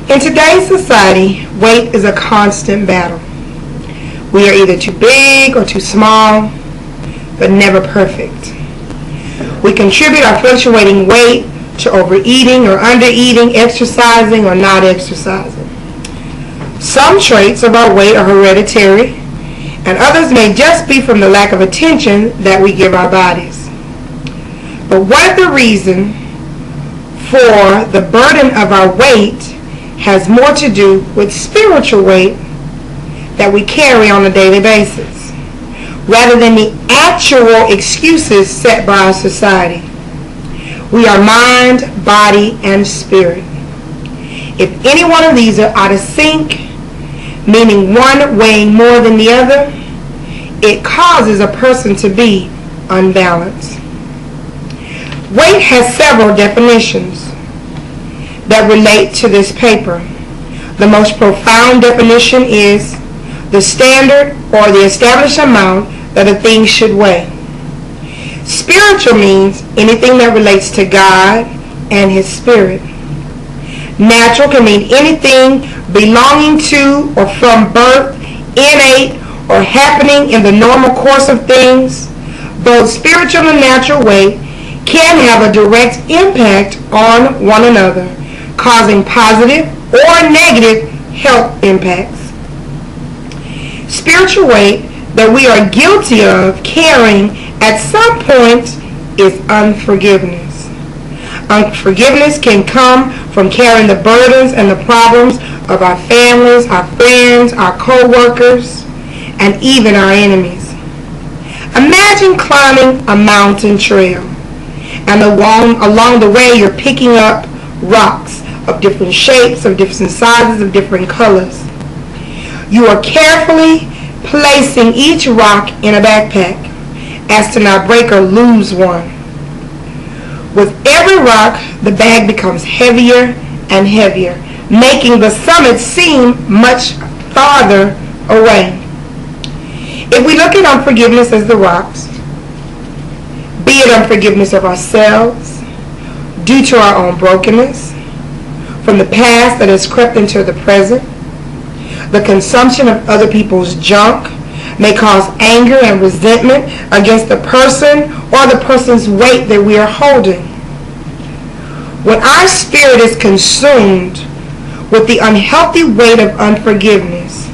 In today's society, weight is a constant battle. We are either too big or too small, but never perfect. We contribute our fluctuating weight to overeating or undereating, exercising or not exercising. Some traits of our weight are hereditary, and others may just be from the lack of attention that we give our bodies. But what if the reason for the burden of our weight has more to do with spiritual weight that we carry on a daily basis, rather than the actual excuses set by our society? We are mind, body, and spirit. If any one of these are out of sync, meaning one weighing more than the other, it causes a person to be unbalanced. Weight has several definitions that relate to this paper. The most profound definition is the standard or the established amount that a thing should weigh. Spiritual means anything that relates to God and His Spirit. Natural can mean anything belonging to or from birth, innate, or happening in the normal course of things. Both spiritual and natural weight can have a direct impact on one another, causing positive or negative health impacts. Spiritual weight that we are guilty of carrying at some point is unforgiveness. Unforgiveness can come from carrying the burdens and the problems of our families, our friends, our co-workers, and even our enemies. Imagine climbing a mountain trail, and along the way you're picking up rocks of different shapes, of different sizes, of different colors. You are carefully placing each rock in a backpack as to not break or lose one. With every rock, the bag becomes heavier and heavier, making the summit seem much farther away. If we look at unforgiveness as the rocks, be it unforgiveness of ourselves, due to our own brokenness, from the past that has crept into the present, the consumption of other people's junk may cause anger and resentment against the person or the person's weight that we are holding. When our spirit is consumed with the unhealthy weight of unforgiveness,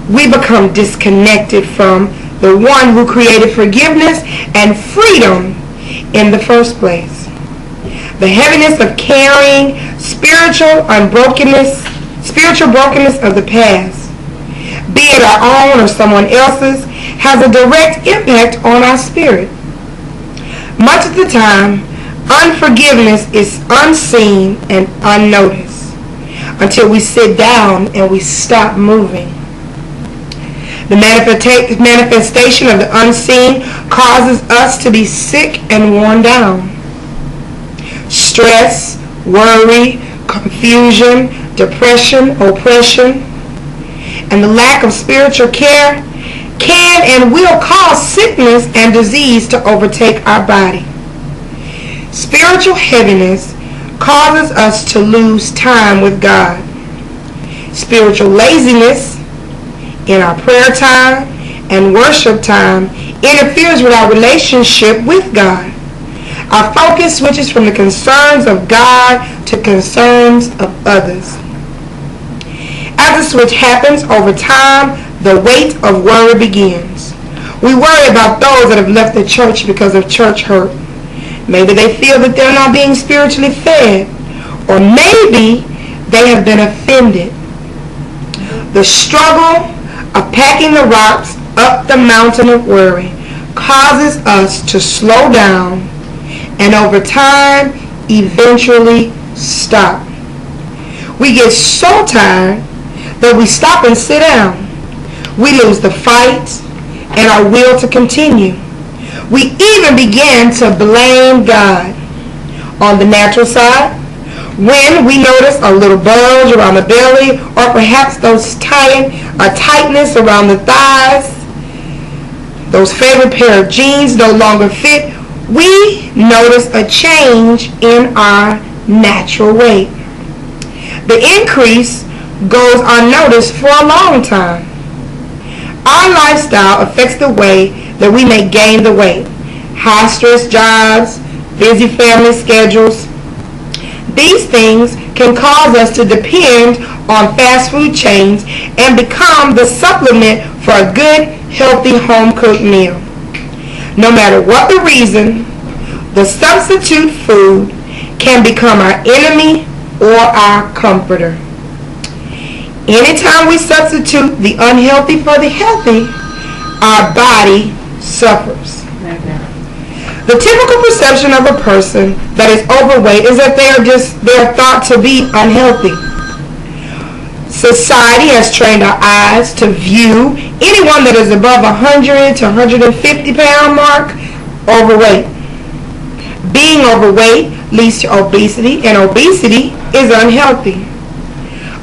we become disconnected from the one who created forgiveness and freedom in the first place. The heaviness of carrying spiritual brokenness of the past, be it our own or someone else's, has a direct impact on our spirit. Much of the time, unforgiveness is unseen and unnoticed until we sit down and we stop moving. The manifestation of the unseen causes us to be sick and worn down. Stress, worry, confusion, depression, oppression, and the lack of spiritual care can and will cause sickness and disease to overtake our body. Spiritual heaviness causes us to lose time with God. Spiritual laziness in our prayer time and worship time interferes with our relationship with God. Our focus switches from the concerns of God to concerns of others. As the switch happens over time, the weight of worry begins. We worry about those that have left the church because of church hurt. Maybe they feel that they're not being spiritually fed, or maybe they have been offended. The struggle of packing the rocks up the mountain of worry causes us to slow down and over time eventually stop. We get so tired that we stop and sit down. We lose the fight and our will to continue. We even begin to blame God. On the natural side, when we notice a little bulge around the belly, or perhaps a tightness around the thighs, those favorite pair of jeans no longer fit, we notice a change in our natural weight. The increase goes unnoticed for a long time. Our lifestyle affects the way that we may gain the weight. High stress jobs, busy family schedules. These things can cause us to depend on fast food chains and become the supplement for a good, healthy home-cooked meal. No matter what the reason, the substitute food can become our enemy or our comforter. Anytime we substitute the unhealthy for the healthy, our body suffers. The typical perception of a person that is overweight is that they are thought to be unhealthy. Society has trained our eyes to view anyone that is above 100 to 150 pound mark overweight. Being overweight leads to obesity, and obesity is unhealthy.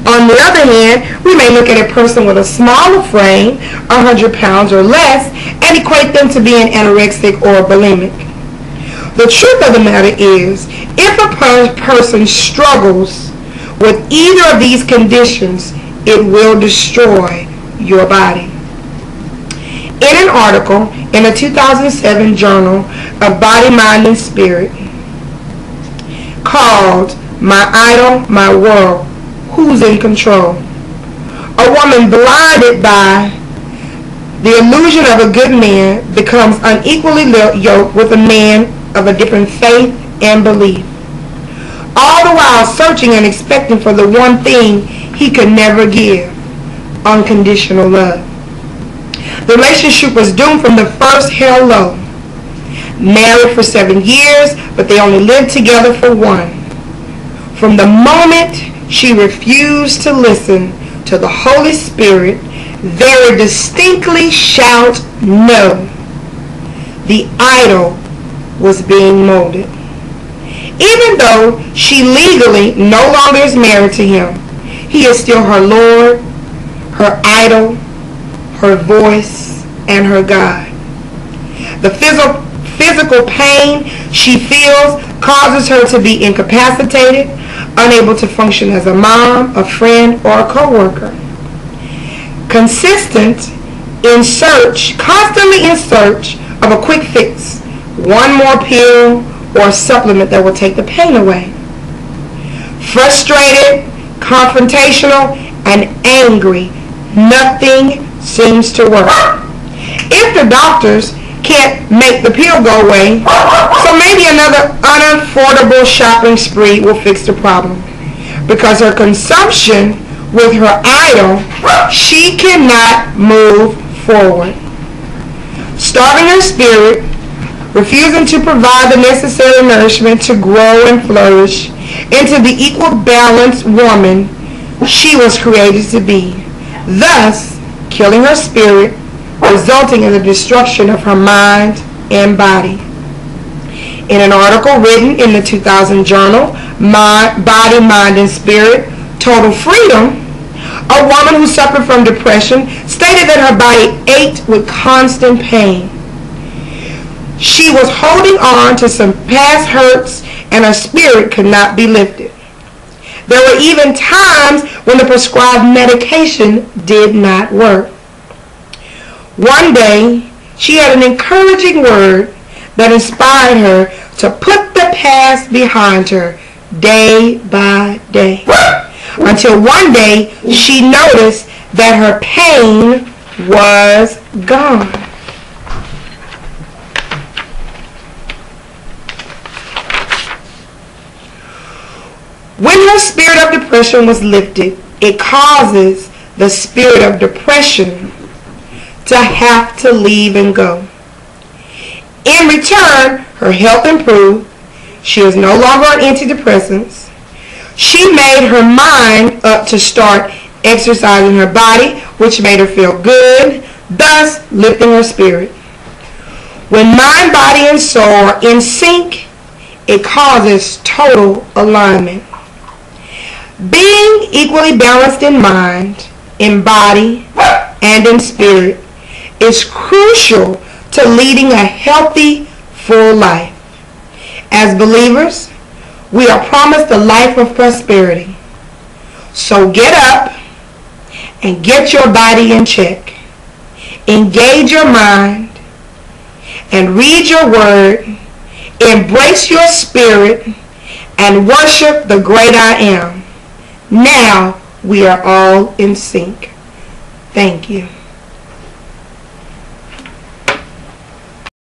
On the other hand, we may look at a person with a smaller frame, 100 pounds or less, and equate them to being anorexic or bulimic. The truth of the matter is, if a person struggles with either of these conditions, it will destroy your body. In an article in the 2007 Journal of Body, Mind, and Spirit called My Idol, My World, Who's in Control? A woman blinded by the illusion of a good man becomes unequally yoked with a man of a different faith and belief, all the while searching and expecting for the one thing he could never give: unconditional love. The relationship was doomed from the first hello. Married for 7 years, but they only lived together for 1. From the moment she refused to listen to the Holy Spirit very distinctly shout no, the idol was being molded. Even though she legally no longer is married to him, he is still her Lord, her idol, her voice, and her God. The physical pain she feels causes her to be incapacitated, unable to function as a mom, a friend, or a co-worker. Constantly in search of a quick fix, one more pill or supplement that will take the pain away. Frustrated, confrontational, and angry, nothing seems to work. If the doctors can't make the pill go away, so maybe another unaffordable shopping spree will fix the problem. Because her consumption with her idol, she cannot move forward. Starving her spirit, refusing to provide the necessary nourishment to grow and flourish into the equal balanced woman she was created to be, thus killing her spirit, resulting in the destruction of her mind and body. In an article written in the 2000 journal, Body, Mind, and Spirit, Total Freedom, a woman who suffered from depression stated that her body ached with constant pain. She was holding on to some past hurts and her spirit could not be lifted. There were even times when the prescribed medication did not work. One day, she had an encouraging word that inspired her to put the past behind her day by day. Until one day, she noticed that her pain was gone. When her spirit of depression was lifted, it causes the spirit of depression to have to leave and go. In return, her health improved. She is no longer on antidepressants. She made her mind up to start exercising her body, which made her feel good, thus lifting her spirit. When mind, body, and soul are in sync, it causes total alignment. Being equally balanced in mind, in body, and in spirit is crucial to leading a healthy, full life. As believers, we are promised a life of prosperity. So get up and get your body in check. Engage your mind and read your word. Embrace your spirit and worship the great I am. Now we are all in sync. Thank you.